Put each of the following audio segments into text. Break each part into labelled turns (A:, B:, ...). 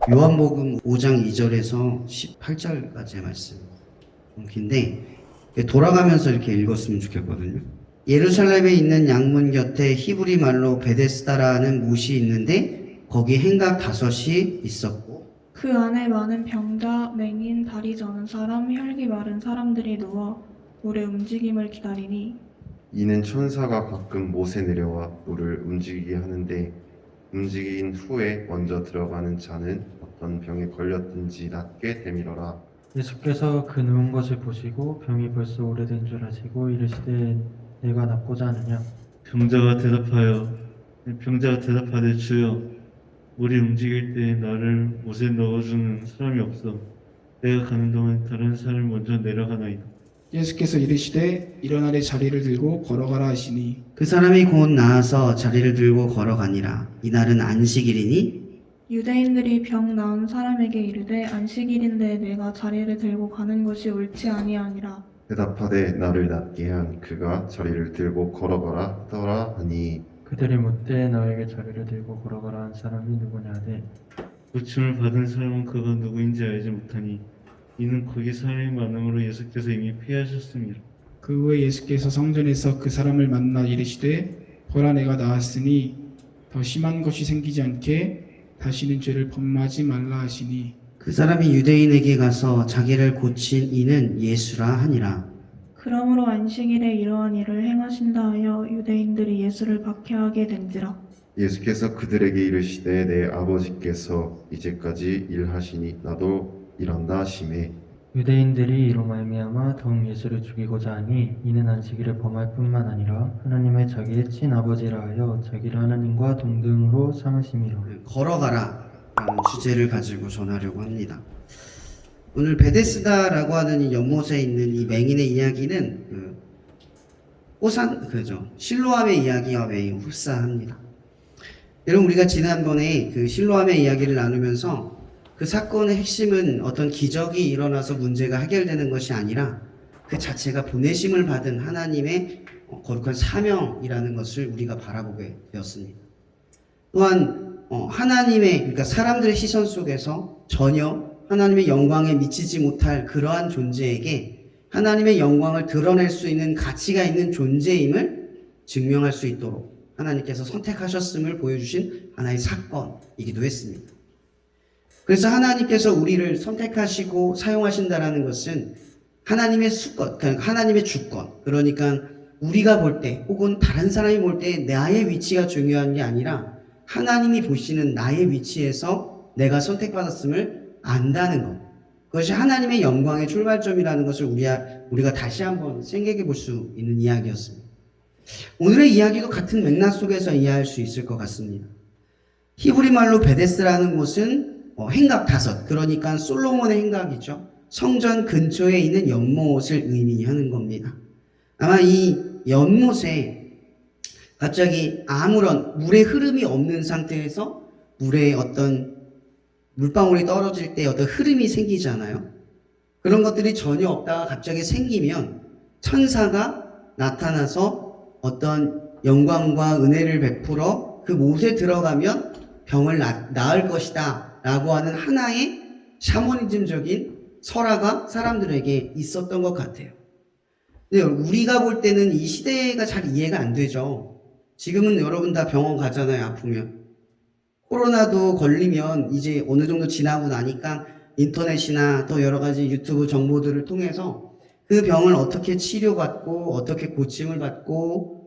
A: 요한복음 5장 2절에서 18절까지의 말씀. 긴데 돌아가면서 이렇게 읽었으면 좋겠거든요. 예루살렘에 있는 양문 곁에 히브리 말로 베데스다라는 못이 있는데 거기 행각 5이 있었고
B: 그 안에 많은 병자, 맹인, 다리 저는 사람, 혈기 마른 사람들이 누워 물의 움직임을 기다리니
C: 이는 천사가 가끔 못에 내려와 물을 움직이게 하는데 움직인 후에 먼저 들어가는 자는 어떤 병에 걸렸든지 낫게 되밀어라.
D: 예수께서 그 누운 것을 보시고 병이 벌써 오래된 줄 아시고 이르시되 내가 낫고자 하느냐.
E: 병자가 대답하되 주여, 물이 움직일 때 나를 못에 넣어주는 사람이 없어. 내가 가는 동안 다른 사람이 먼저 내려가나이다.
F: 예수께서 이르시되 일어나되 자리를 들고 걸어가라 하시니
A: 그 사람이 곧 나아서 자리를 들고 걸어가니라. 이날은 안식일이니
B: 유대인들이 병 나은 사람에게 이르되 안식일인데 내가 자리를 들고 가는 것이 옳지 아니하니라.
C: 대답하되 나를 낫게 한 그가 자리를 들고 걸어가라 하더라 하니
D: 그들이 묻되 너에게 자리를 들고 걸어가라 한 사람이 누구냐 하되
E: 고침을 받은 사람은 그가 누구인지 알지 못하니 이는 거기 사람이 많음으로 예수께서 이미 피하셨습니다.
F: 그 후에 예수께서 성전에서 그 사람을 만나 이르시되 보라 내가 나았으니 더 심한 것이 생기지 않게 다시는 죄를 범하지 말라 하시니
A: 그 사람이 유대인에게 가서 자기를 고친 이는 예수라 하니라.
B: 그러므로 안식일에 이러한 일을 행하신다 하여 유대인들이 예수를 박해하게 된지라.
C: 예수께서 그들에게 이르시되 내 아버지께서 이제까지 일하시니 나도 일한다 하시매
D: 유대인들이 이로 말미암아 더욱 예수를 죽이고자 하니 이는 안식일을 범할 뿐만 아니라 하나님의 자기의 친아버지라 하여 자기를 하나님과 동등으로 삼으심이라.
A: 걸어가라 라는 주제를 가지고 전하려고 합니다. 오늘 베데스다라고 하는 이 연못에 있는 이 맹인의 이야기는 실로암의 이야기와 매우 흡사합니다. 여러분, 우리가 지난번에 그 실로암의 이야기를 나누면서 그 사건의 핵심은 어떤 기적이 일어나서 문제가 해결되는 것이 아니라 그 자체가 보내심을 받은 하나님의 거룩한 사명이라는 것을 우리가 바라보게 되었습니다. 또한 그러니까 사람들의 시선 속에서 전혀 하나님의 영광에 미치지 못할 그러한 존재에게 하나님의 영광을 드러낼 수 있는 가치가 있는 존재임을 증명할 수 있도록 하나님께서 선택하셨음을 보여주신 하나의 사건이기도 했습니다. 그래서 하나님께서 우리를 선택하시고 사용하신다라는 것은 하나님의 수권, 그러니까 하나님의 주권, 그러니까 우리가 볼 때 혹은 다른 사람이 볼 때 나의 위치가 중요한 게 아니라 하나님이 보시는 나의 위치에서 내가 선택받았음을 안다는 것. 그것이 하나님의 영광의 출발점이라는 것을 우리가 다시 한번 생각해 볼 수 있는 이야기였습니다. 오늘의 이야기도 같은 맥락 속에서 이해할 수 있을 것 같습니다. 히브리 말로 베데스라는 곳은 행각 5, 그러니까 솔로몬의 행각이죠. 성전 근처에 있는 연못을 의미하는 겁니다. 아마 이 연못에 갑자기 아무런 물의 흐름이 없는 상태에서 물에 어떤 물방울이 떨어질 때 어떤 흐름이 생기잖아요. 그런 것들이 전혀 없다가 갑자기 생기면 천사가 나타나서 어떤 영광과 은혜를 베풀어 그 못에 들어가면 병을 나을 것이다 라고 하는 하나의 샤머니즘적인 설화가 사람들에게 있었던 것 같아요. 근데 우리가 볼 때는 이 시대가 잘 이해가 안 되죠. 지금은 여러분 다 병원 가잖아요, 아프면. 코로나도 걸리면 이제 어느 정도 지나고 나니까 인터넷이나 또 여러 가지 유튜브 정보들을 통해서 그 병을 어떻게 치료받고 어떻게 고침을 받고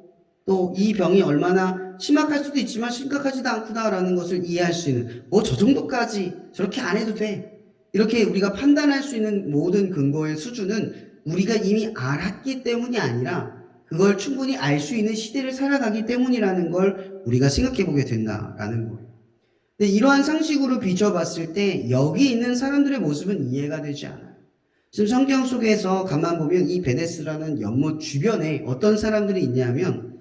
A: 또 이 병이 얼마나 심각할 수도 있지만 심각하지도 않구나라는 것을 이해할 수 있는 저 정도까지 저렇게 안 해도 돼 이렇게 우리가 판단할 수 있는 모든 근거의 수준은 우리가 이미 알았기 때문이 아니라 그걸 충분히 알 수 있는 시대를 살아가기 때문이라는 걸 우리가 생각해 보게 된다라는 거예요. 근데 이러한 상식으로 비춰봤을 때 여기 있는 사람들의 모습은 이해가 되지 않아요. 지금 성경 속에서 가만 보면 이 베데스라는 연못 주변에 어떤 사람들이 있냐면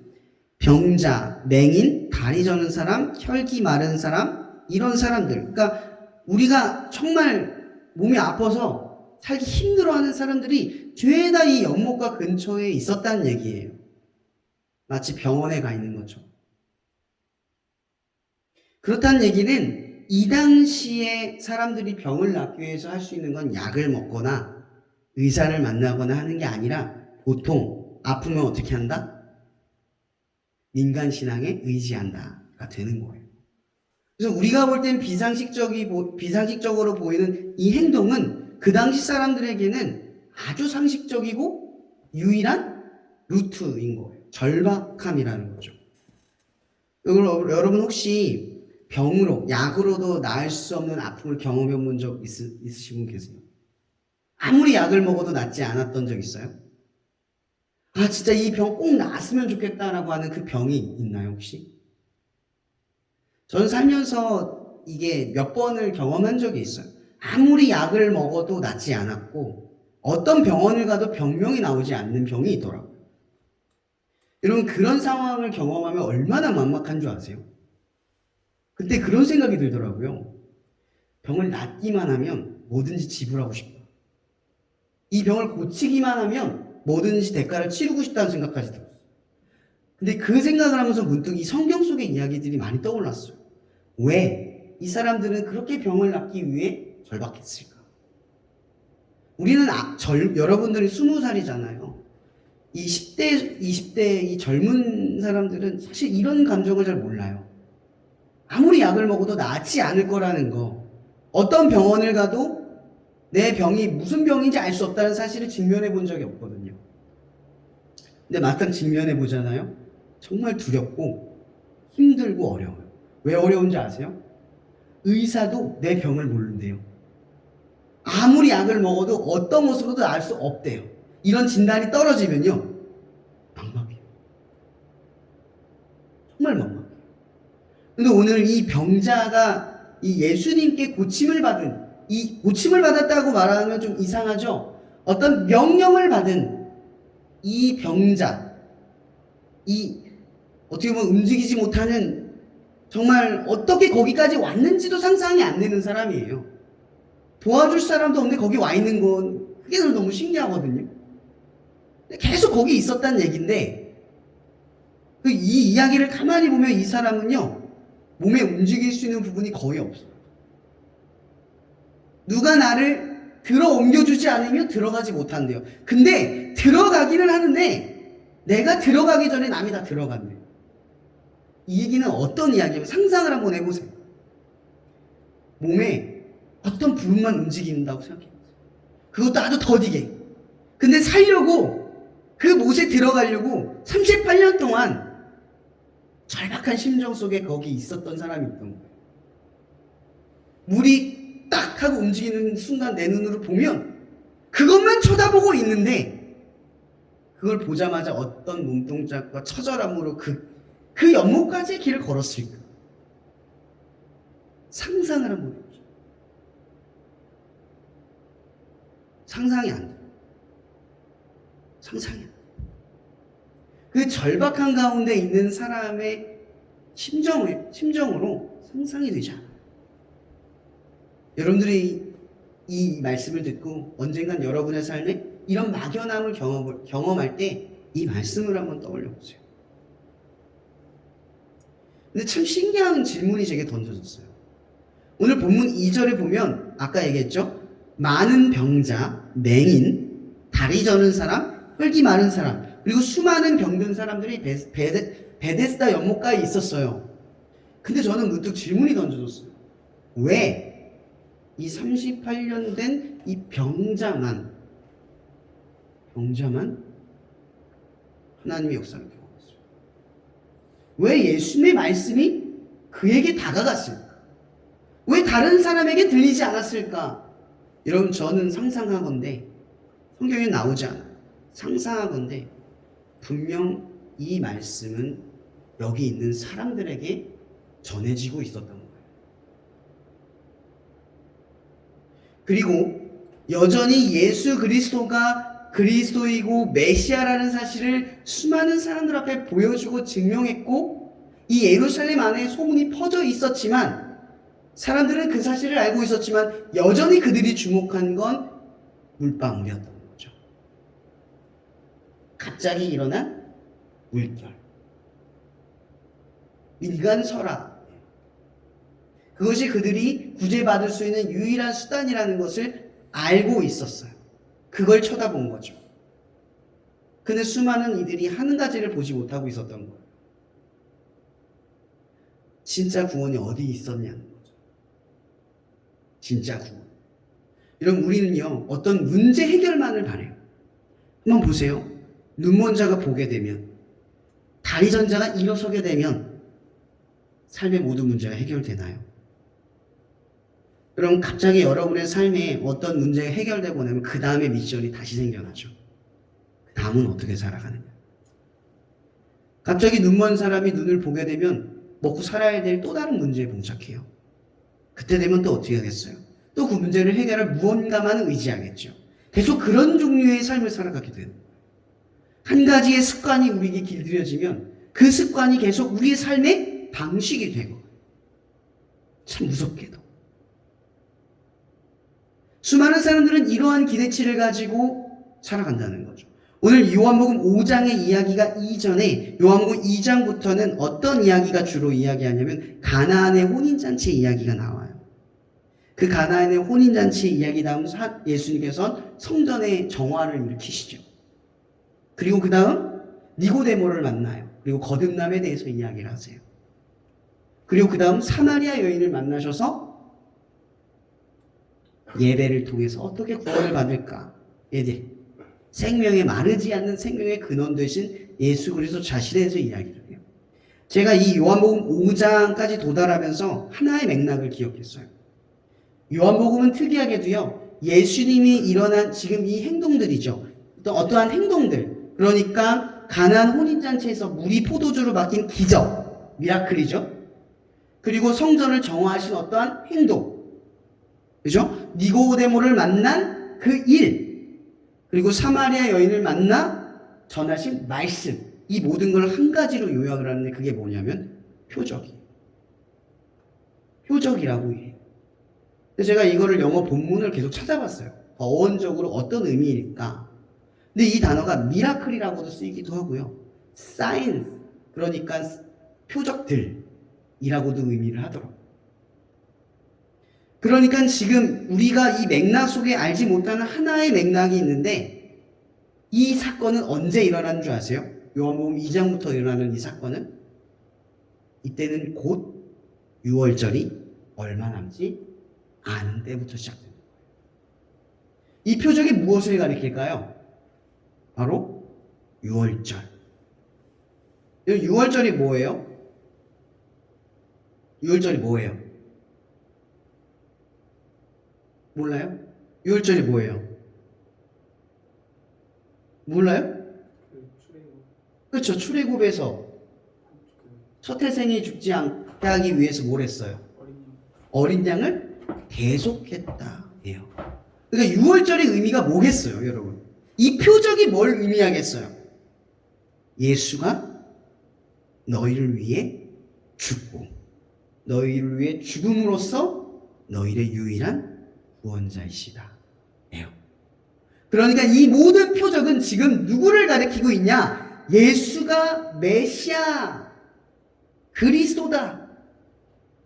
A: 병자, 맹인, 다리 저는 사람, 혈기 마른 사람, 이런 사람들. 그러니까 우리가 정말 몸이 아파서 살기 힘들어하는 사람들이 죄다 이 연못과 근처에 있었다는 얘기예요. 마치 병원에 가 있는 것처럼. 그렇다는 얘기는 이 당시에 사람들이 병을 낫기 위해서 할 수 있는 건 약을 먹거나 의사를 만나거나 하는 게 아니라 보통 아프면 어떻게 한다? 인간 신앙에 의지한다가 되는 거예요. 그래서 우리가 볼 땐 비상식적으로 보이는 이 행동은 그 당시 사람들에게는 아주 상식적이고 유일한 루트인 거예요. 절박함이라는 거죠. 여러분 혹시 병으로, 약으로도 나을 수 없는 아픔을 경험해 본 적 있으신 분 계세요? 아무리 약을 먹어도 낫지 않았던 적 있어요? 아, 진짜 이 병 꼭 나았으면 좋겠다라고 하는 그 병이 있나요, 혹시? 저는 살면서 이게 몇 번을 경험한 적이 있어요. 아무리 약을 먹어도 낫지 않았고, 어떤 병원을 가도 병명이 나오지 않는 병이 있더라고요. 여러분, 그런 상황을 경험하면 얼마나 막막한 줄 아세요? 그때 그런 생각이 들더라고요. 병을 낫기만 하면 뭐든지 지불하고 싶다. 이 병을 고치기만 하면 뭐든지 대가를 치르고 싶다는 생각까지 들었어요. 근데 그 생각을 하면서 문득 이 성경 속의 이야기들이 많이 떠올랐어요. 왜 이 사람들은 그렇게 병을 낫기 위해 절박했을까? 우리는 여러분들이 20살이잖아요. 이 10대, 20대 이 젊은 사람들은 사실 이런 감정을 잘 몰라요. 아무리 약을 먹어도 낫지 않을 거라는 거. 어떤 병원을 가도 내 병이 무슨 병인지 알 수 없다는 사실을 직면해 본 적이 없거든요. 근데 막상 직면해 보잖아요. 정말 두렵고 힘들고 어려워요. 왜 어려운지 아세요? 의사도 내 병을 모른대요. 아무리 약을 먹어도 어떤 모습으로도 알 수 없대요. 이런 진단이 떨어지면요. 막막해요. 정말 막막해요. 근데 오늘 이 병자가 이 예수님께 고침을 받았다고 말하면 좀 이상하죠? 어떤 명령을 받은 이 병자, 이 어떻게 보면 움직이지 못하는 정말 어떻게 거기까지 왔는지도 상상이 안 되는 사람이에요. 도와줄 사람도 없는데 거기 와 있는 건 그게 너무 신기하거든요. 계속 거기 있었다는 얘기인데 이 이야기를 가만히 보면 이 사람은요. 몸에 움직일 수 있는 부분이 거의 없어요. 누가 나를 들어 옮겨주지 않으면 들어가지 못한대요. 근데 들어가기를 하는데 내가 들어가기 전에 남이 다 들어간대요. 이 얘기는 어떤 이야기예요? 상상을 한번 해보세요. 몸에 어떤 부분만 움직인다고 생각해보세요. 그것도 아주 더디게. 근데 살려고 그 못에 들어가려고 38년 동안 절박한 심정 속에 거기 있었던 사람이 있던 거예요. 물이 딱 하고 움직이는 순간 내 눈으로 보면 그것만 쳐다보고 있는데 그걸 보자마자 어떤 몸동작과 처절함으로 그 연못까지 길을 걸었을까? 상상을 한번 해보죠. 상상이 안 돼요. 상상이 안 돼요. 그 절박한 가운데 있는 사람의 심정으로 상상이 되지 않아요. 여러분들이 이 말씀을 듣고 언젠간 여러분의 삶에 이런 막연함을 경험할 때 이 말씀을 한번 떠올려 보세요. 근데 참 신기한 질문이 제게 던져졌어요. 오늘 본문 2절에 보면 아까 얘기했죠? 많은 병자, 맹인, 다리 저는 사람, 혈기 마른 사람, 그리고 수많은 병든 사람들이 베데스다 연못가에 있었어요. 근데 저는 문득 질문이 던져졌어요. 왜 이 38년 된 이 병자만 하나님의 역사를 경험했어요? 왜 예수님의 말씀이 그에게 다가갔을까? 왜 다른 사람에게 들리지 않았을까? 여러분, 저는 상상하건대, 성경에 나오지 않아요. 상상하건대 분명 이 말씀은 여기 있는 사람들에게 전해지고 있었던 거예요. 그리고 여전히 예수 그리스도가 그리스도이고 메시아라는 사실을 수많은 사람들 앞에 보여주고 증명했고 이 예루살렘 안에 소문이 퍼져 있었지만 사람들은 그 사실을 알고 있었지만 여전히 그들이 주목한 건 물방울이었던 거죠. 갑자기 일어난 물결. 일간설화. 그것이 그들이 구제받을 수 있는 유일한 수단이라는 것을 알고 있었어요. 그걸 쳐다본 거죠. 근데 수많은 이들이 한 가지를 보지 못하고 있었던 거예요. 진짜 구원이 어디 있었냐는 거죠. 진짜 구원. 여러분, 우리는요, 어떤 문제 해결만을 바래요. 한번 보세요. 눈먼 자가 보게 되면, 다리 전자가 일어서게 되면 삶의 모든 문제가 해결되나요? 여러분, 갑자기 여러분의 삶에 어떤 문제가 해결되고 나면 그 다음에 미션이 다시 생겨나죠. 그 다음은 어떻게 살아가느냐. 갑자기 눈먼 사람이 눈을 보게 되면 먹고 살아야 될 또 다른 문제에 봉착해요. 그때 되면 또 어떻게 하겠어요? 또 그 문제를 해결할 무언가만을 의지하겠죠. 계속 그런 종류의 삶을 살아가게 돼요. 한 가지의 습관이 우리에게 길들여지면 그 습관이 계속 우리의 삶의 방식이 되고, 참 무섭게도. 수많은 사람들은 이러한 기대치를 가지고 살아간다는 거죠. 오늘 요한복음 5장의 이야기가 이전에 요한복음 2장부터는 어떤 이야기가 주로 이야기하냐면 가나안의 혼인잔치 이야기가 나와요. 그 가나안의 혼인잔치 이야기 다음 예수님께서는 성전의 정화를 일으키시죠. 그리고 그 다음 니고데모를 만나요. 그리고 거듭남에 대해서 이야기를 하세요. 그리고 그 다음 사마리아 여인을 만나셔서 예배를 통해서 어떻게 구원을 받을까? 생명에 마르지 않는 생명의 근원 되신 예수 그리스도 자신에 대해서 이야기를 해요. 제가 이 요한복음 5장까지 도달하면서 하나의 맥락을 기억했어요. 요한복음은 특이하게도요, 예수님이 일어난 지금 이 행동들이죠. 또 어떠한 행동들, 그러니까 가나안 혼인잔치에서 물이 포도주로 바뀐 기적, 미라클이죠. 그리고 성전을 정화하신 어떠한 행동, 그죠? 니고데모를 만난 그 일, 그리고 사마리아 여인을 만나 전하신 말씀, 이 모든 걸 한 가지로 요약을 하는데 그게 뭐냐면 표적이에요. 표적이라고 해요. 제가 이거를 영어 본문을 계속 찾아봤어요. 어원적으로 어떤 의미일까? 근데 이 단어가 미라클이라고도 쓰이기도 하고요. 사인스, 그러니까 표적들이라고도 의미를 하더라고요. 그러니까 지금 우리가 이 맥락 속에 알지 못하는 하나의 맥락이 있는데, 이 사건은 언제 일어나는 줄 아세요? 요한복음 2장부터 일어나는 이 사건은 이때는 곧 6월절이 얼마 남지 않은 때부터 시작됩니다. 이 표적이 무엇을 가리킬까요? 바로 6월절. 6월절이 뭐예요? 6월절이 뭐예요? 몰라요? 6월절이 뭐예요? 몰라요? 그렇죠. 출애굽에서 첫 태생이 죽지 않게 하기 위해서 뭘 했어요? 어린 양을 계속했다 예요. 그러니까 6월절의 의미가 뭐겠어요, 여러분? 이 표적이 뭘 의미하겠어요? 예수가 너희를 위해 죽고 너희를 위해 죽음으로써 너희의 유일한 구원자이시다 예요. 그러니까 이 모든 표적은 지금 누구를 가리키고 있냐? 예수가 메시아 그리스도다,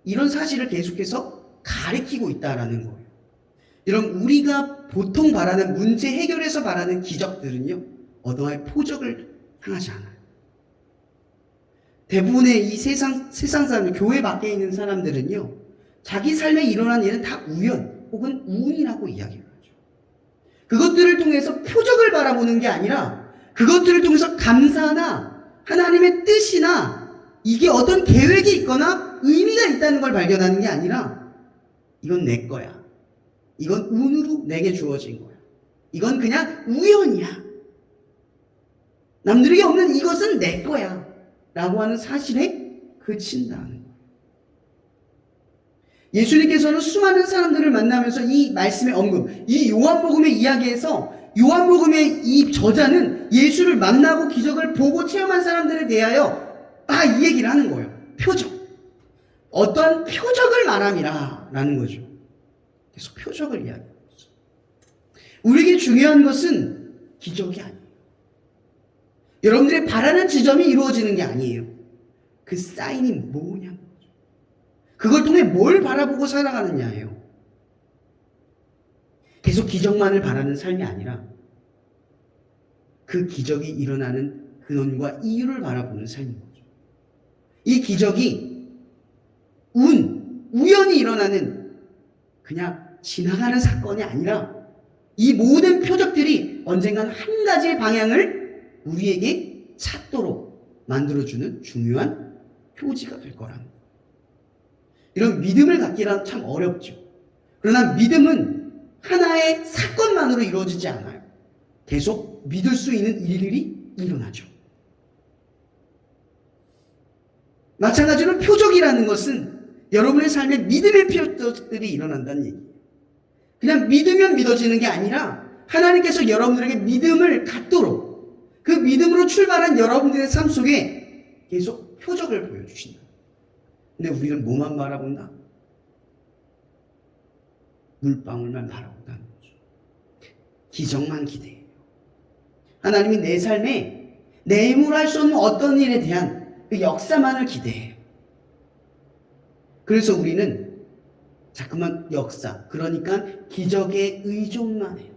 A: 이런 사실을 계속해서 가리키고 있다라는 거예요. 여러분, 우리가 보통 바라는 문제 해결에서 바라는 기적들은요, 어떠한 표적을 향하지 않아요. 대부분의 이 세상 사람, 교회 밖에 있는 사람들은요, 자기 삶에 일어난 일은 다 우연 혹은 운이라고 이야기를 하죠. 그것들을 통해서 표적을 바라보는 게 아니라 그것들을 통해서 감사나 하나님의 뜻이나 이게 어떤 계획이 있거나 의미가 있다는 걸 발견하는 게 아니라 이건 내 거야, 이건 운으로 내게 주어진 거야, 이건 그냥 우연이야, 남들에게 없는 이것은 내 거야 라고 하는 사실에 그친다는 거예요. 예수님께서는 수많은 사람들을 만나면서 이 말씀의 언급, 이 요한복음의 이야기에서 요한복음의 이 저자는 예수를 만나고 기적을 보고 체험한 사람들에 대하여 이 얘기를 하는 거예요. 표적. 어떠한 표적을 말함이라 라는 거죠. 계속 표적을 이야기하고 있어요. 우리에게 중요한 것은 기적이 아니에요. 여러분들이 바라는 지점이 이루어지는 게 아니에요. 그 사인이 뭐냐는 거죠. 그걸 통해 뭘 바라보고 살아가느냐예요. 계속 기적만을 바라는 삶이 아니라 그 기적이 일어나는 근원과 이유를 바라보는 삶인 거죠. 이 기적이 우연히 일어나는 그냥 지나가는 사건이 아니라 이 모든 표적들이 언젠간 한 가지의 방향을 우리에게 찾도록 만들어주는 중요한 표지가 될 거라는 거예요. 이런 믿음을 갖기란 참 어렵죠. 그러나 믿음은 하나의 사건만으로 이루어지지 않아요. 계속 믿을 수 있는 일들이 일어나죠. 마찬가지로 표적이라는 것은 여러분의 삶에 믿음의 표적들이 일어난다는 얘기예요. 그냥 믿으면 믿어지는 게 아니라 하나님께서 여러분들에게 믿음을 갖도록 그 믿음으로 출발한 여러분들의 삶 속에 계속 표적을 보여주신다. 근데 우리는 뭐만 바라본다? 물방울만 바라본다는 거죠. 기적만 기대해요. 하나님이 내 삶에 내물할 수 없는 어떤 일에 대한 그 역사만을 기대해요. 그래서 우리는 자꾸만 역사, 그러니까 기적에 의존만 해요.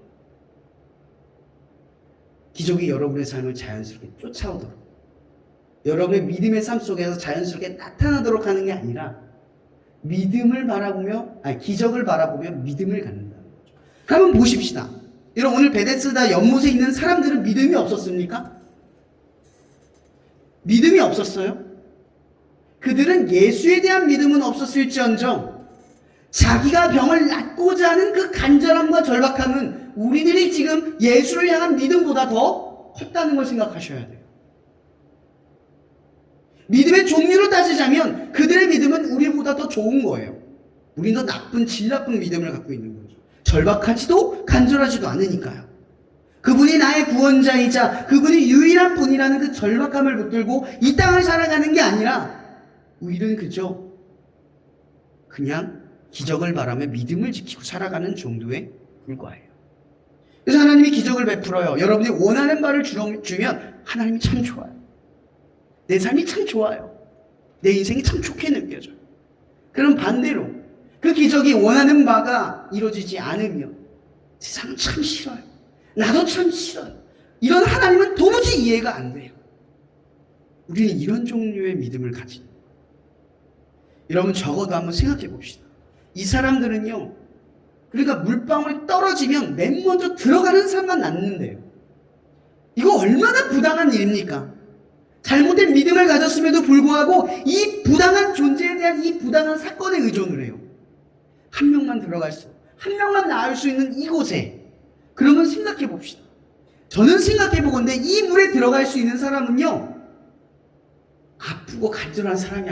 A: 기적이 여러분의 삶을 자연스럽게 쫓아오도록, 여러분의 믿음의 삶 속에서 자연스럽게 나타나도록 하는 게 아니라 믿음을 바라보며, 기적을 바라보며 믿음을 갖는다는 거죠. 한번 보십시다. 여러분, 오늘 베데스다 연못에 있는 사람들은 믿음이 없었습니까? 믿음이 없었어요? 그들은 예수에 대한 믿음은 없었을지언정 자기가 병을 낫고자 하는 그 간절함과 절박함은 우리들이 지금 예수를 향한 믿음보다 더 컸다는 걸 생각하셔야 돼요. 믿음의 종류로 따지자면 그들의 믿음은 우리보다 더 좋은 거예요. 우리는 더 나쁜, 질 나쁜 믿음을 갖고 있는 거죠. 절박하지도 간절하지도 않으니까요. 그분이 나의 구원자이자 그분이 유일한 분이라는 그 절박함을 붙들고 이 땅을 살아가는 게 아니라 우리는 그저 그냥 기적을 바라며 믿음을 지키고 살아가는 정도에 불과해요. 그래서 하나님이 기적을 베풀어요. 여러분이 원하는 바를 주면 하나님이 참 좋아요. 내 삶이 참 좋아요. 내 인생이 참 좋게 느껴져요. 그럼 반대로 그 기적이 원하는 바가 이루어지지 않으면 세상은 참 싫어요. 나도 참 싫어요. 이런 하나님은 도무지 이해가 안 돼요. 우리는 이런 종류의 믿음을 가진, 여러분 적어도 한번 생각해 봅시다. 이 사람들은요, 그러니까 물방울이 떨어지면 맨 먼저 들어가는 사람만 낫는데요. 이거 얼마나 부당한 일입니까? 잘못된 믿음을 가졌음에도 불구하고 이 부당한 존재에 대한 이 부당한 사건에 의존을 해요. 한 명만 들어갈 수, 한 명만 나을 수 있는 이곳에. 그러면 생각해 봅시다. 저는 생각해 보건대 이 물에 들어갈 수 있는 사람은요, 아프고 간절한 사람이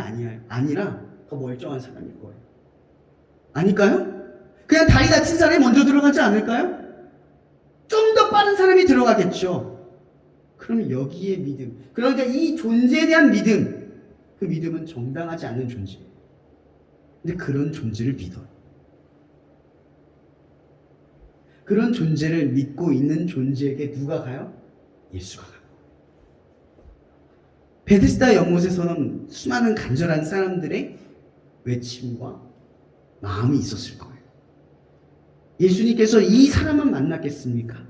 A: 아니라 더 멀쩡한 사람일 거예요. 아닐까요? 그냥 다리 다친 사람이 먼저 들어가지 않을까요? 좀 더 빠른 사람이 들어가겠죠. 그러면 여기에 믿음, 그러니까 이 존재에 대한 믿음, 그 믿음은 정당하지 않은 존재예요. 근데 그런 존재를 믿어요. 그런 존재를 믿고 있는 존재에게 누가 가요? 예수가 가요. 베데스다 연못에서는 수많은 간절한 사람들의 외침과 마음이 있었을 거예요. 예수님께서 이 사람만 만났겠습니까?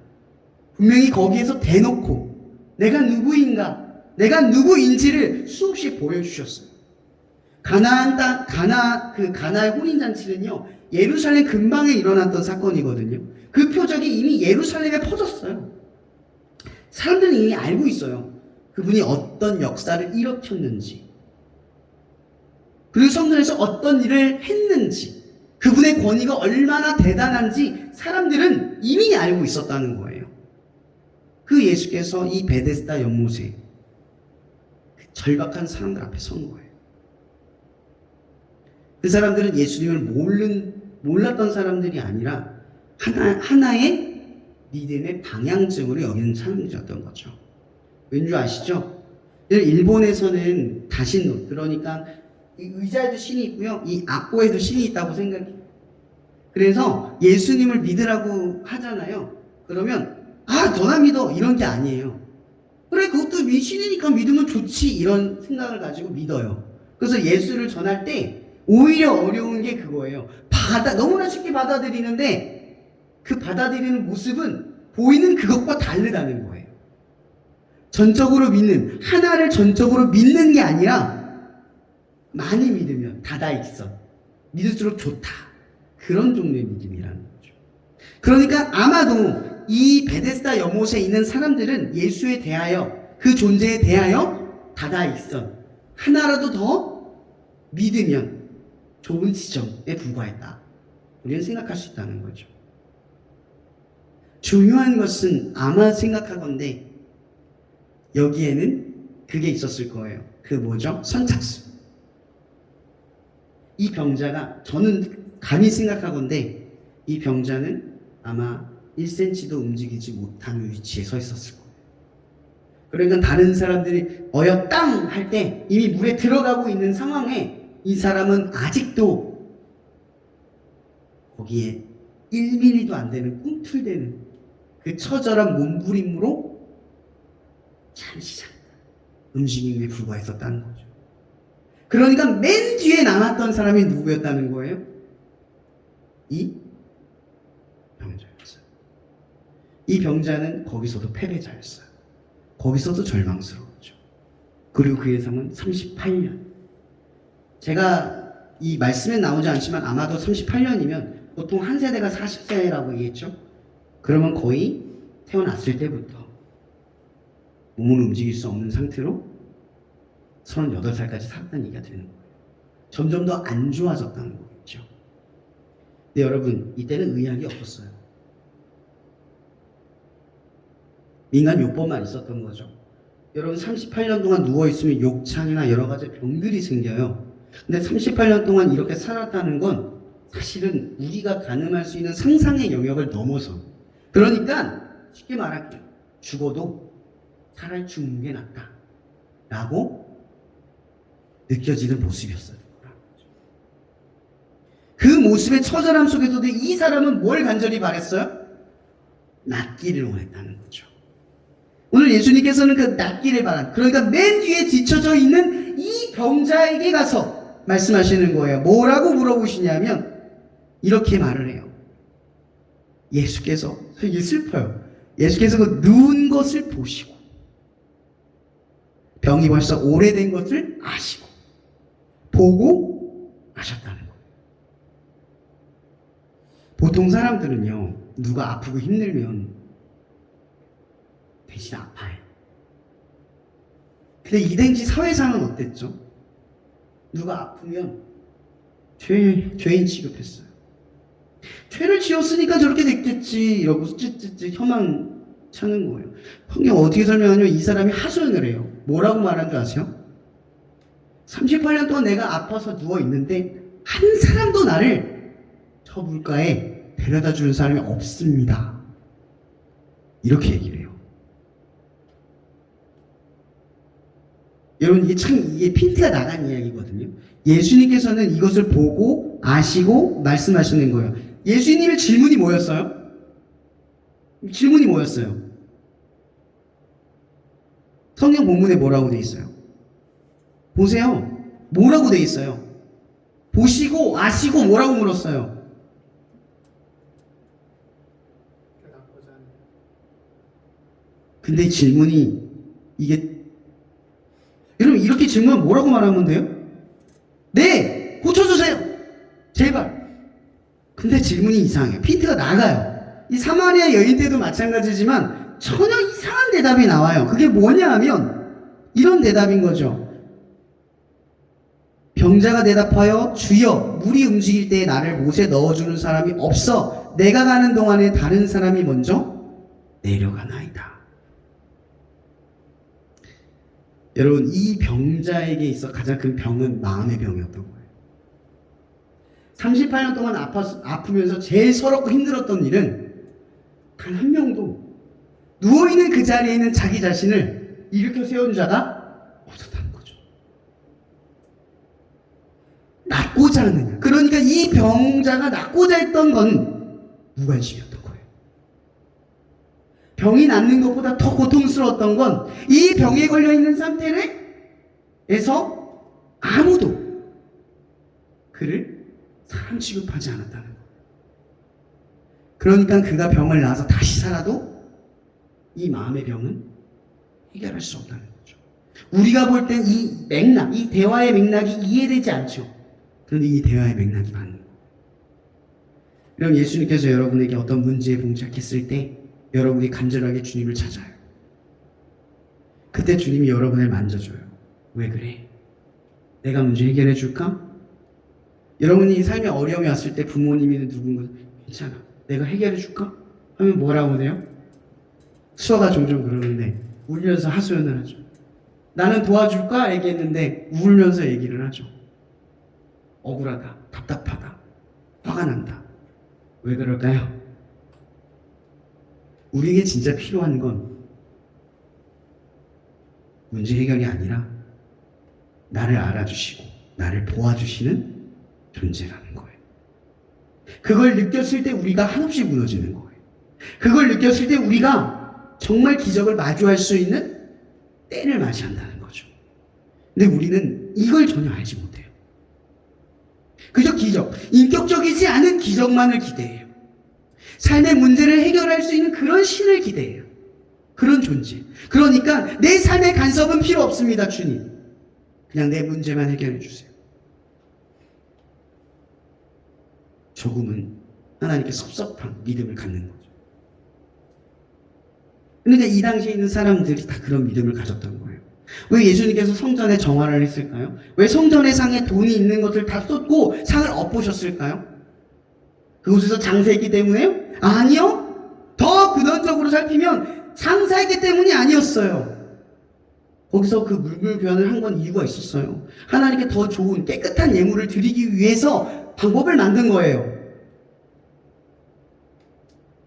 A: 분명히 거기에서 대놓고 내가 누구인가, 내가 누구인지를 수없이 보여주셨어요. 가나의 혼인잔치는요, 예루살렘 근방에 일어났던 사건이거든요. 그 표적이 이미 예루살렘에 퍼졌어요. 사람들은 이미 알고 있어요. 그분이 어떤 역사를 일으켰는지, 그리고 성전에서 어떤 일을 했는지, 그분의 권위가 얼마나 대단한지 사람들은 이미 알고 있었다는 거예요. 그 예수께서 이 베데스다 연못에 그 절박한 사람들 앞에 선 거예요. 그 사람들은 예수님을 몰랐던 사람들이 아니라 하나의 믿음의 방향증으로 여기는 사람들이었던 거죠. 왠지 아시죠? 일본에서는 다신론, 그러니까 이 의자에도 신이 있고요, 이 악보에도 신이 있다고 생각해요. 그래서 예수님을 믿으라고 하잖아요. 그러면 너나 믿어, 이런 게 아니에요. 그래, 그것도 신이니까 믿으면 좋지, 이런 생각을 가지고 믿어요. 그래서 예수를 전할 때 오히려 어려운 게 그거예요. 너무나 쉽게 받아들이는데 그 받아들이는 모습은 보이는 그것과 다르다는 거예요. 전적으로 믿는, 하나를 전적으로 믿는 게 아니라 많이 믿으면 다다익선, 믿을수록 좋다. 그런 종류의 믿음이라는 거죠. 그러니까 아마도 이 베데스다 연못에 있는 사람들은 예수에 대하여, 그 존재에 대하여 다다익선, 하나라도 더 믿으면 좋은 지점에 불과했다. 우리는 생각할 수 있다는 거죠. 중요한 것은 아마 생각하건대 여기에는 그게 있었을 거예요. 그 뭐죠? 선착순. 이 병자가, 저는 감히 생각하건대 이 병자는 아마 1cm도 움직이지 못하는 위치에 서 있었을 거예요. 그러니까 다른 사람들이 어여땅 할 때 이미 물에 들어가고 있는 상황에 이 사람은 아직도 거기에 1mm도 안 되는 꿈틀대는 그 처절한 몸부림으로 잠시 움직임에 불과했었다는 거죠. 그러니까 맨 뒤에 남았던 사람이 누구였다는 거예요? 이 병자였어요. 이 병자는 거기서도 패배자였어요. 거기서도 절망스러웠죠. 그리고 그의 삶은 38년. 제가 이 말씀에 나오지 않지만 아마도 38년이면 보통 한 세대가 40세라고 얘기했죠. 그러면 거의 태어났을 때부터 몸을 움직일 수 없는 상태로 38살까지 살았다는 얘기가 되는 거예요. 점점 더 안 좋아졌다는 거겠죠. 근데 여러분, 이때는 의학이 없었어요. 민간 요법만 있었던 거죠. 여러분 38년 동안 누워있으면 욕창이나 여러 가지 병들이 생겨요. 근데 38년 동안 이렇게 살았다는 건 사실은 우리가 가늠할 수 있는 상상의 영역을 넘어서, 그러니까 쉽게 말할게요. 죽어도 차라리 죽는 게 낫다 라고 느껴지는 모습이었어요. 그 모습의 처절함 속에서도 이 사람은 뭘 간절히 바랬어요? 낫기를 원했다는 거죠. 오늘 예수님께서는 그 낫기를 바란, 그러니까 맨 뒤에 뒤쳐져 있는 이 병자에게 가서 말씀하시는 거예요. 뭐라고 물어보시냐면 이렇게 말을 해요. 예수께서, 이게 슬퍼요. 예수께서 그 누운 것을 보시고 병이 벌써 오래된 것을 아시고 보고 아셨다는 거예요. 보통 사람들은요, 누가 아프고 힘들면 대신 아파요. 근데 이 당시 사회상은 어땠죠? 누가 아프면 죄인 취급했어요. 죄를 지었으니까 저렇게 됐겠지 이러고 찌찌찌 혀만 차는 거예요. 성경 어떻게 설명하냐면 이 사람이 하소연을 해요. 뭐라고 말한 줄 아세요? 38년 동안 내가 아파서 누워있는데 한 사람도 나를 저 물가에 데려다 주는 사람이 없습니다. 이렇게 얘기를 해요. 여러분, 이게 핀트가 나간 이야기거든요. 예수님께서는 이것을 보고 아시고 말씀하시는 거예요. 예수님의 질문이 뭐였어요? 질문이 뭐였어요? 성경 본문에 뭐라고 돼 있어요? 보세요. 뭐라고 돼 있어요? 보시고 아시고 뭐라고 물었어요? 근데 질문이 이게, 여러분 이렇게 질문하면 뭐라고 말하면 돼요? 네! 고쳐주세요! 제발! 근데 질문이 이상해요. 핀트가 나가요. 이 사마리아 여인 때도 마찬가지지만 전혀 이상한 대답이 나와요. 그게 뭐냐 하면 이런 대답인 거죠. 병자가 대답하여 주여, 물이 움직일 때에 나를 못에 넣어주는 사람이 없어 내가 가는 동안에 다른 사람이 먼저 내려가나이다. 여러분, 이 병자에게 있어 가장 큰 병은 마음의 병이었던 거예요. 38년 동안 아프면서 제일 서럽고 힘들었던 일은 단 한 명도 누워있는 그 자리에 있는 자기 자신을 일으켜 세운 자가 없었다는 거죠. 낫고자 하느냐. 그러니까 이 병자가 낫고자 했던 건 무관심이었던 거예요. 병이 낫는 것보다 더 고통스러웠던 건 이 병에 걸려있는 상태에서 아무도 그를 사람 취급하지 않았다는 거예요. 그러니까 그가 병을 나아서 다시 살아도 이 마음의 병은 해결할 수 없다는 거죠. 우리가 볼 땐 이 맥락, 이 대화의 맥락이 이해되지 않죠. 그런데 이 대화의 맥락이 맞는 거예요. 그럼 예수님께서 여러분에게 어떤 문제에 봉착했을 때 여러분이 간절하게 주님을 찾아요. 그때 주님이 여러분을 만져줘요. 왜 그래? 내가 문제 해결해 줄까? 여러분이 삶에 어려움이 왔을 때 부모님이든 누군가 괜찮아, 내가 해결해 줄까? 하면 뭐라고 해요? 수아가 종종 그러는데 울면서 하소연을 하죠. 나는 도와줄까? 얘기했는데 울면서 얘기를 하죠. 억울하다, 답답하다, 화가 난다. 왜 그럴까요? 우리에게 진짜 필요한 건 문제 해결이 아니라 나를 알아주시고 나를 도와주시는 존재라는 거예요. 그걸 느꼈을 때 우리가 한없이 무너지는 거예요. 그걸 느꼈을 때 우리가 정말 기적을 마주할 수 있는 때를 맞이한다는 거죠. 근데 우리는 이걸 전혀 알지 못해요. 그저 기적, 인격적이지 않은 기적만을 기대해요. 삶의 문제를 해결할 수 있는 그런 신을 기대해요. 그런 존재. 그러니까 내 삶의 간섭은 필요 없습니다, 주님. 그냥 내 문제만 해결해 주세요. 조금은 하나님께 섭섭한 믿음을 갖는 거죠. 그런데 이 당시에 있는 사람들이 다 그런 믿음을 가졌던 거예요. 왜 예수님께서 성전에 정화를 했을까요? 왜 성전의 상에 돈이 있는 것을 다 쏟고 상을 엎으셨을까요? 그곳에서 장사했기 때문에요? 아니요. 더 근원적으로 살피면 장사했기 때문이 아니었어요. 거기서 그 물불교환을 한 건 이유가 있었어요. 하나님께 더 좋은 깨끗한 예물을 드리기 위해서 방법을 만든 거예요.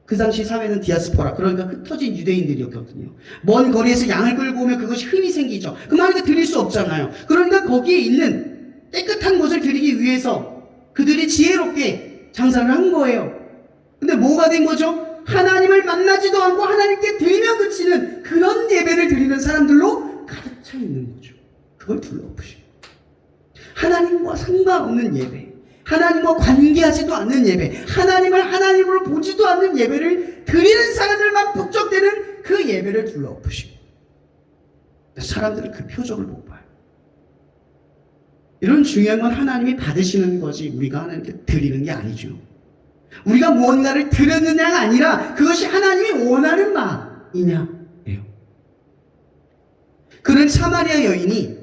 A: 그 당시 사회는 디아스포라, 그러니까 흩어진 유대인들이었거든요. 먼 거리에서 양을 끌고 오면 그것이 흠이 생기죠. 그럼 하나님께 드릴 수 없잖아요. 그러니까 거기에 있는 깨끗한 것을 드리기 위해서 그들이 지혜롭게 장사를 한 거예요. 근데 뭐가 된 거죠? 하나님을 만나지도 않고 하나님께 드리며 그치는 그런 예배를 드리는 사람들로 가득 차 있는 거죠. 그걸 둘러엎으시고 하나님과 상관없는 예배, 하나님과 관계하지도 않는 예배, 하나님을 하나님으로 보지도 않는 예배를 드리는 사람들만 북적대는 그 예배를 둘러엎으시고 사람들은 그 표적을 못 봐요. 이런 중요한 건 하나님이 받으시는 거지 우리가 하나님께 드리는 게 아니죠. 우리가 무언가를 드렸느냐가 아니라 그것이 하나님이 원하는 마이냐예요. 그런 사마리아 여인이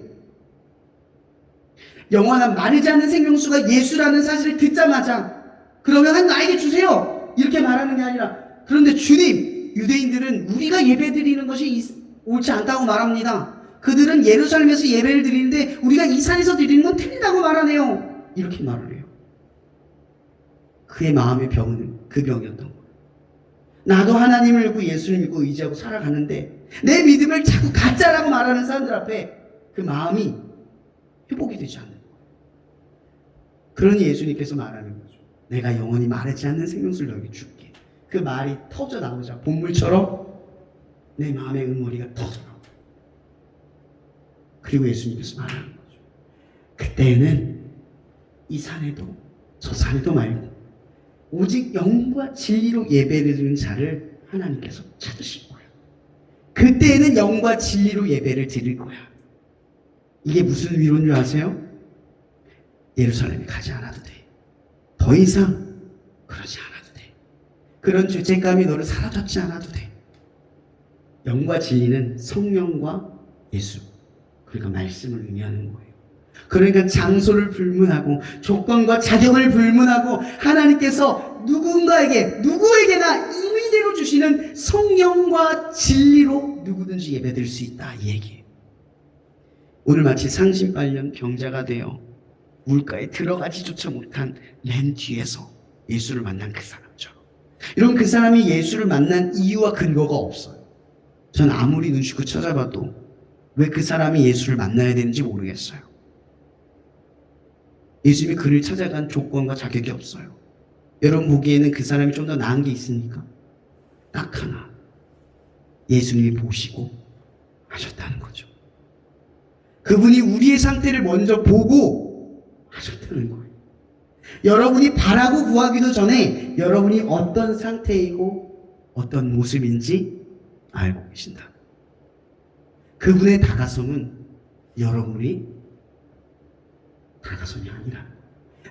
A: 영원한 마르지 않는 생명수가 예수라는 사실을 듣자마자 그러면 나에게 주세요 이렇게 말하는 게 아니라, 그런데 주님, 유대인들은 우리가 예배 드리는 것이 옳지 않다고 말합니다. 그들은 예루살렘에서 예배를 드리는데 우리가 이 산에서 드리는 건 틀리다고 말하네요. 이렇게 말을 해요. 그의 마음의 병은 그 병이었던 거예요. 나도 하나님을 믿고 예수를 믿고 의지하고 살아가는데 내 믿음을 자꾸 가짜라고 말하는 사람들 앞에 그 마음이 회복이 되지 않는 거예요. 그러니 예수님께서 말하는 거죠. 내가 영원히 마르지 않는 생명수를 너에게 줄게. 그 말이 터져 나오자 본물처럼 내 마음의 응어리가 터져 나와요. 그리고 예수님께서 말하는 거죠. 그때는 이 산에도 저 산에도 말고 오직 영과 진리로 예배를 드리는 자를 하나님께서 찾으실 거예요. 그때는 영과 진리로 예배를 드릴 거야. 이게 무슨 위로인 줄 아세요? 예루살렘에 가지 않아도 돼. 더 이상 그러지 않아도 돼. 그런 죄책감이 너를 사로잡지 않아도 돼. 영과 진리는 성령과 예수, 그러니까 말씀을 의미하는 거예요. 그러니까 장소를 불문하고 조건과 자격을 불문하고 하나님께서 누구에게나 임의대로 주시는 성령과 진리로 누구든지 예배드릴 수 있다, 이 얘기예요. 오늘 마치 상심빨련 병자가 되어 물가에 들어가지조차 못한 맨 뒤에서 예수를 만난 그 사람처럼. 여러분, 그 사람이 예수를 만난 이유와 근거가 없어요. 전 아무리 눈치고 찾아봐도 왜 그 사람이 예수를 만나야 되는지 모르겠어요. 예수님이 그를 찾아간 조건과 자격이 없어요. 여러분 보기에는 그 사람이 좀 더 나은 게 있습니까? 딱 하나. 예수님이 보시고 하셨다는 거죠. 그분이 우리의 상태를 먼저 보고 하셨다는 거예요. 여러분이 바라고 구하기도 전에 여러분이 어떤 상태이고 어떤 모습인지 알고 계신다. 그분의 다가섬은 여러분이 다가섬이 아니라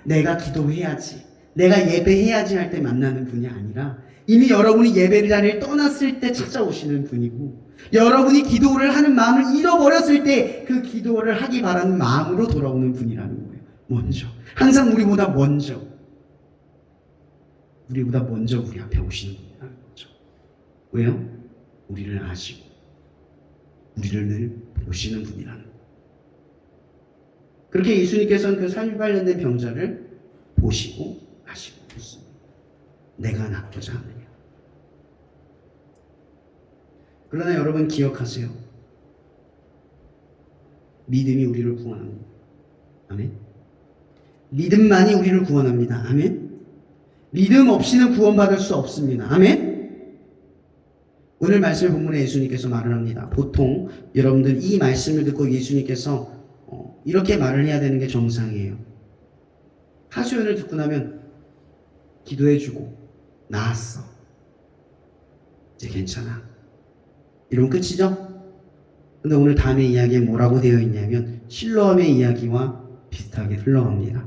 A: 내가 기도해야지, 내가 예배해야지 할 때 만나는 분이 아니라 이미 여러분이 예배 자리를 떠났을 때 찾아오시는 분이고, 여러분이 기도를 하는 마음을 잃어버렸을 때 그 기도를 하기 바라는 마음으로 돌아오는 분이라는 거예요. 먼저, 항상 우리보다 먼저 우리 앞에 오시는 분이라는 거죠. 왜요? 우리를 아시고 우리를 늘 보시는 분이라는 거예요. 그렇게 예수님께서는 그 38년 된 병자를 보시고 아시고 묻습니다. 내가 낫고자 하느냐? 그러나 여러분 기억하세요. 믿음이 우리를 구원합니다. 아멘. 믿음만이 우리를 구원합니다. 아멘. 믿음 없이는 구원받을 수 없습니다. 아멘. 오늘 말씀 본문에 예수님께서 말을 합니다. 보통 여러분들 이 말씀을 듣고 예수님께서 이렇게 말을 해야 되는 게 정상이에요. 하소연을 듣고 나면 기도해주고 나았어, 이제 괜찮아, 이러면 끝이죠? 근데 오늘 다음의 이야기에 뭐라고 되어 있냐면 실로암의 이야기와 비슷하게 흘러갑니다.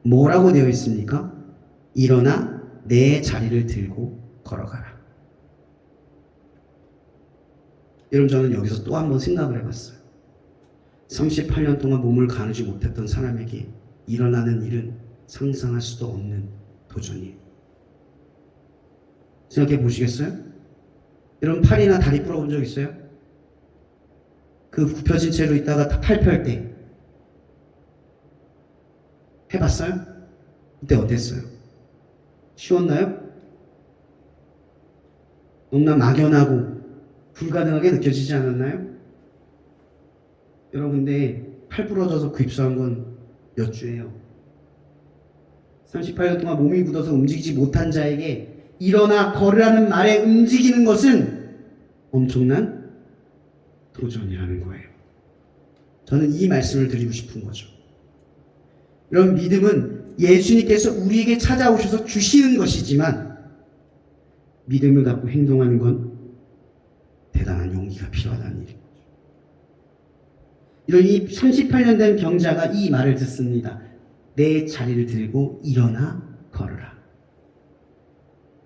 A: 뭐라고 되어 있습니까? 일어나 내 자리를 들고 걸어가라. 여러분, 저는 여기서 또 한 번 생각을 해봤어요. 38년 동안 몸을 가누지 못했던 사람에게 일어나는 일은 상상할 수도 없는 도전이에요. 생각해 보시겠어요? 여러분, 팔이나 다리 부러본 적 있어요? 그 굽혀진 채로 있다가 팔 펼 때 해봤어요? 그때 어땠어요? 쉬웠나요? 너무나 막연하고 불가능하게 느껴지지 않았나요? 여러분, 근데 팔 부러져서 급수한 건 몇 주예요? 38년 동안 몸이 굳어서 움직이지 못한 자에게 일어나 걸으라는 말에 움직이는 것은 엄청난 도전이라는 거예요. 저는 이 말씀을 드리고 싶은 거죠. 이런 믿음은 예수님께서 우리에게 찾아오셔서 주시는 것이지만 믿음을 갖고 행동하는 건 대단한 용기가 필요하다는 일입니다. 이런 이 38년 된 병자가 이 말을 듣습니다. 내 자리를 들고 일어나 걸으라.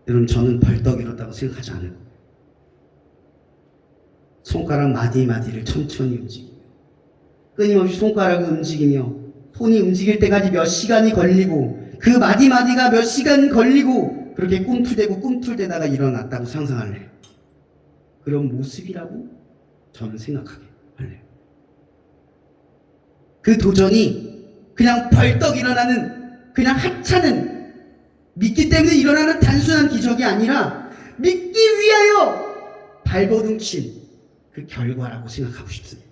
A: 여러분, 저는 벌떡 일었다고 생각하지 않을 거예요. 손가락 마디마디를 천천히 움직이며 끊임없이 손가락을 움직이며 손이 움직일 때까지 몇 시간이 걸리고 그 마디마디가 몇 시간 걸리고 그렇게 꿈틀대다가 일어났다고 상상할래요. 그런 모습이라고 저는 생각하게 할래요. 그 도전이 그냥 벌떡 일어나는, 그냥 하찮은, 믿기 때문에 일어나는 단순한 기적이 아니라 믿기 위하여 발버둥친 그 결과라고 생각하고 싶습니다.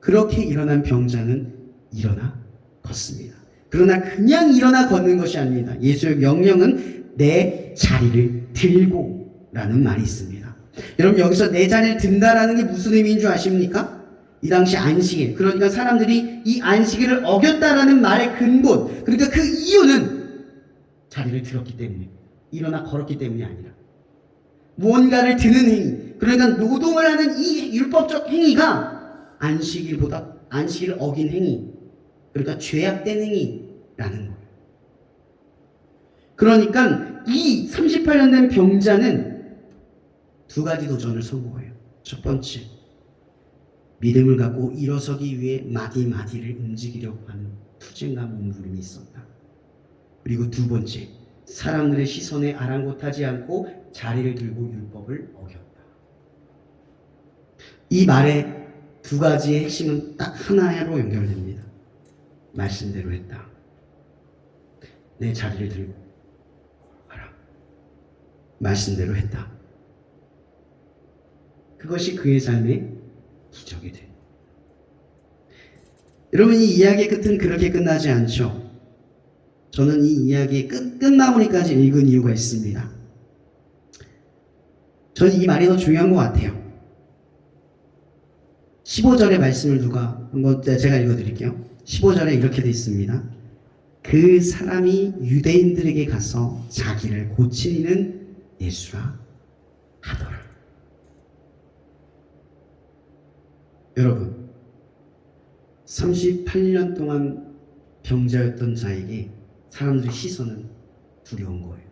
A: 그렇게 일어난 병자는 일어나 걷습니다. 그러나 그냥 일어나 걷는 것이 아닙니다. 예수의 명령은 내 자리를 들고 라는 말이 있습니다. 여러분, 여기서 내 자리를 든다라는 게 무슨 의미인 줄 아십니까? 이 당시 안식일, 그러니까 사람들이 이 안식일을 어겼다라는 말의 근본, 그러니까 그 이유는 자리를 들었기 때문에, 일어나 걸었기 때문이 아니라 무언가를 드는 행위, 그러니까 노동을 하는 이 율법적 행위가 안식일을 어긴 행위, 그러니까 죄악된 행위라는 거예요. 그러니까 이 38년 된 병자는 두 가지 도전을 선고해요. 첫 번째, 믿음을 갖고 일어서기 위해 마디마디를 움직이려고 하는 투쟁과 몸부림이 있었다. 그리고 두 번째, 사람들의 시선에 아랑곳하지 않고 자리를 들고 율법을 어겼다. 이 말의 두 가지의 핵심은 딱 하나로 연결됩니다. 말씀대로 했다. 내 자리를 들고 가라. 말씀대로 했다. 그것이 그의 삶의 기적이 돼. 여러분, 이 이야기의 끝은 그렇게 끝나지 않죠. 저는 이 이야기의 끝마무리까지 읽은 이유가 있습니다. 저는 이 말이 더 중요한 것 같아요. 15절의 말씀을 한번 제가 읽어드릴게요. 15절에 이렇게 돼 있습니다. 그 사람이 유대인들에게 가서 자기를 고치는 예수라 하더라. 여러분, 38년 동안 병자였던 자에게 사람들의 시선은 두려운 거예요.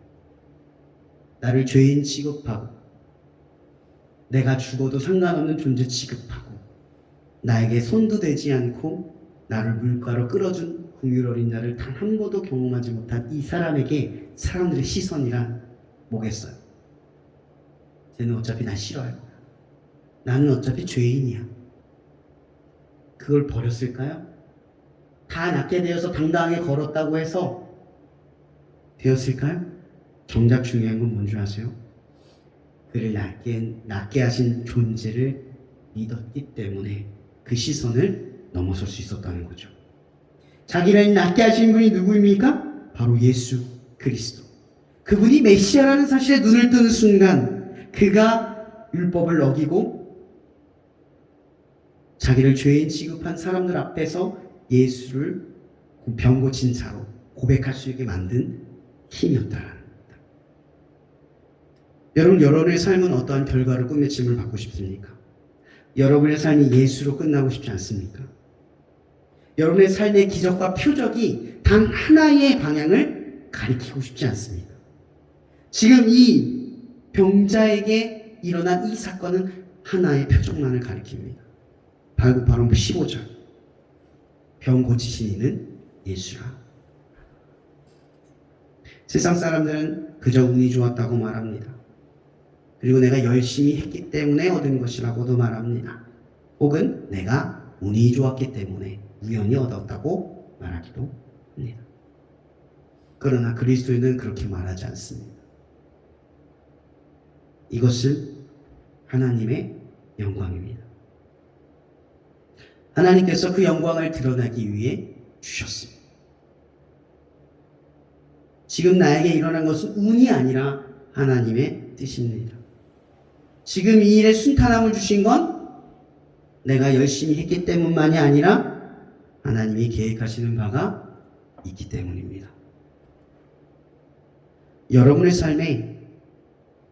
A: 나를 죄인 취급하고 내가 죽어도 상관없는 존재 취급하고 나에게 손도 대지 않고 나를 물가로 끌어준 긍휼 어린 자를 단 한 번도 경험하지 못한 이 사람에게 사람들의 시선이란 뭐겠어요? 쟤는 어차피 나 싫어요. 나는 어차피 죄인이야. 그걸 버렸을까요? 다 낫게 되어서 당당하게 걸었다고 해서 되었을까요? 정작 중요한 건 뭔지 아세요? 그를 낫게 하신 존재를 믿었기 때문에 그 시선을 넘어설 수 있었다는 거죠. 자기를 낫게 하신 분이 누구입니까? 바로 예수 그리스도. 그분이 메시아라는 사실에 눈을 뜨는 순간 그가 율법을 어기고 자기를 죄인 취급한 사람들 앞에서 예수를 병 고친 자로 고백할 수 있게 만든 힘이었다라는 겁니다. 여러분, 여러분의 삶은 어떠한 결과를 꿈맺힘을 받고 싶습니까? 여러분의 삶이 예수로 끝나고 싶지 않습니까? 여러분의 삶의 기적과 표적이 단 하나의 방향을 가리키고 싶지 않습니다. 지금 이 병자에게 일어난 이 사건은 하나의 표적만을 가리킵니다. 바로 15절. 병 고치신 이는 예수라. 세상 사람들은 그저 운이 좋았다고 말합니다. 그리고 내가 열심히 했기 때문에 얻은 것이라고도 말합니다. 혹은 내가 운이 좋았기 때문에 우연히 얻었다고 말하기도 합니다. 그러나 그리스도인은 그렇게 말하지 않습니다. 이것은 하나님의 영광입니다. 하나님께서 그 영광을 드러나기 위해 주셨습니다. 지금 나에게 일어난 것은 운이 아니라 하나님의 뜻입니다. 지금 이 일에 순탄함을 주신 건 내가 열심히 했기 때문만이 아니라 하나님이 계획하시는 바가 있기 때문입니다. 여러분의 삶에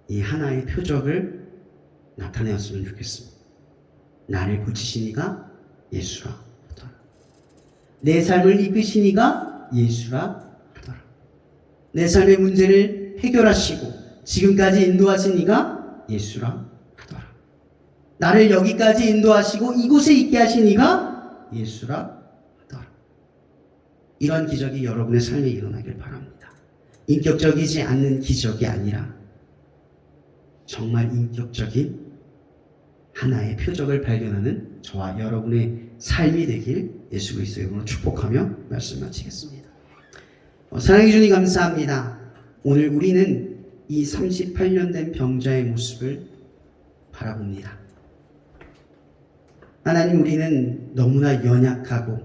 A: 이 하나의 표적을 나타내었으면 좋겠습니다. 나를 고치시니가 예수라 하더라. 내 삶을 이끄시니가 예수라 하더라. 내 삶의 문제를 해결하시고 지금까지 인도하시니가 예수라 하더라. 나를 여기까지 인도하시고 이곳에 있게 하시니가 예수라 하더라. 이런 기적이 여러분의 삶에 일어나길 바랍니다. 인격적이지 않는 기적이 아니라 정말 인격적인 하나의 표적을 발견하는 저와 여러분의 삶이 되길 예수 그리스도의 이름으로 축복하며 말씀 마치겠습니다. 사랑해 주님 감사합니다. 오늘 우리는 이 38년 된 병자의 모습을 바라봅니다. 하나님, 우리는 너무나 연약하고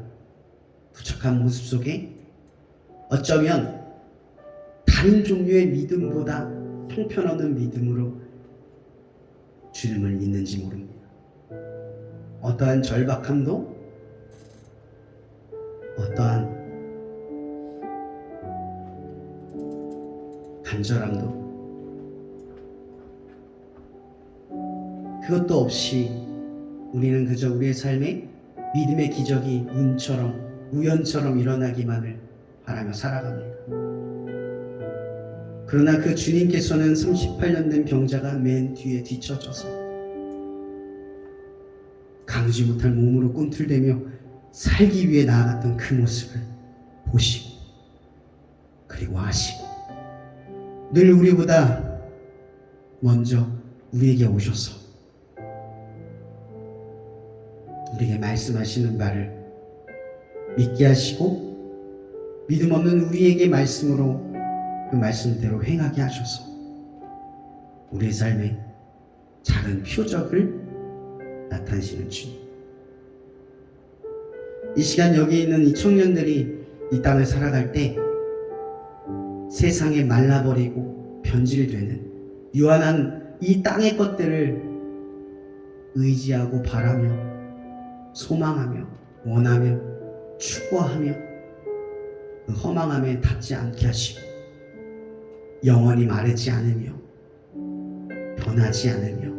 A: 부족한 모습 속에 어쩌면 다른 종류의 믿음보다 형편없는 믿음으로 주님을 믿는지 모릅니다. 어떠한 절박함도 어떠한 간절함도 그것도 없이 우리는 그저 우리의 삶에 믿음의 기적이 운처럼 우연처럼 일어나기만을 바라며 살아갑니다. 그러나 그 주님께서는 38년 된 병자가 맨 뒤에 뒤처져서 가누지 못할 몸으로 꿈틀대며 살기 위해 나아갔던 그 모습을 보시고 그리고 아시고 늘 우리보다 먼저 우리에게 오셔서 우리에게 말씀하시는 바를 믿게 하시고 믿음 없는 우리에게 말씀으로 그 말씀대로 행하게 하셔서 우리의 삶에 작은 표적을 나타내시는 주님. 이 시간 여기 있는 이 청년들이 이 땅을 살아갈 때 세상에 말라버리고 변질되는 유한한 이 땅의 것들을 의지하고 바라며 소망하며 원하며 추구하며 그 허망함에 닿지 않게 하시고 영원히 마르지 않으며 변하지 않으며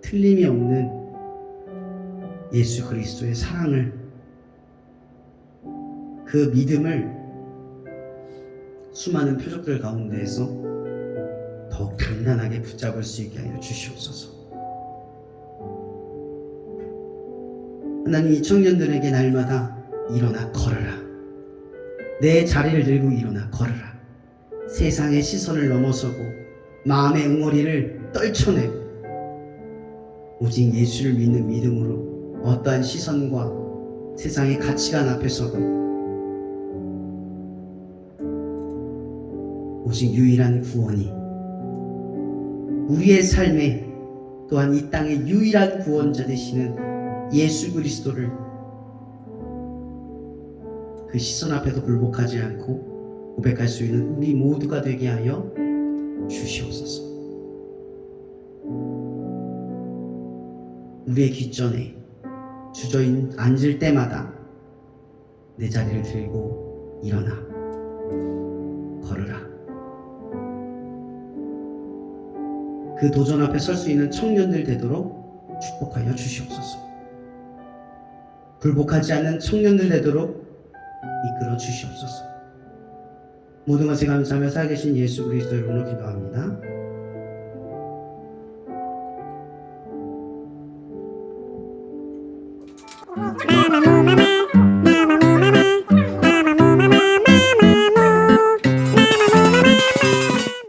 A: 틀림이 없는 예수 그리스도의 사랑을, 그 믿음을 수많은 표적들 가운데에서 더욱 단단하게 붙잡을 수 있게 하여 주시옵소서. 하나님, 이 청년들에게 날마다 일어나 걸어라, 내 자리를 들고 일어나 걸어라, 세상의 시선을 넘어서고 마음의 응어리를 떨쳐내고 오직 예수를 믿는 믿음으로 어떠한 시선과 세상의 가치관 앞에서도 오직 유일한 구원이, 우리의 삶에 또한 이 땅의 유일한 구원자 되시는 예수 그리스도를 그 시선 앞에도 굴복하지 않고 고백할 수 있는 우리 모두가 되게 하여 주시옵소서. 우리의 귓전에 주저앉을 앉을 때마다 내 자리를 들고 일어나 걸으라. 그 도전 앞에 설 수 있는 청년들 되도록 축복하여 주시옵소서. 굴복하지 않는 청년들 되도록 이끌어 주시옵소서. 모든 것에 감사하며 살아계신 예수 그리스도의 이름으로 기도합니다.
G: 마마무마마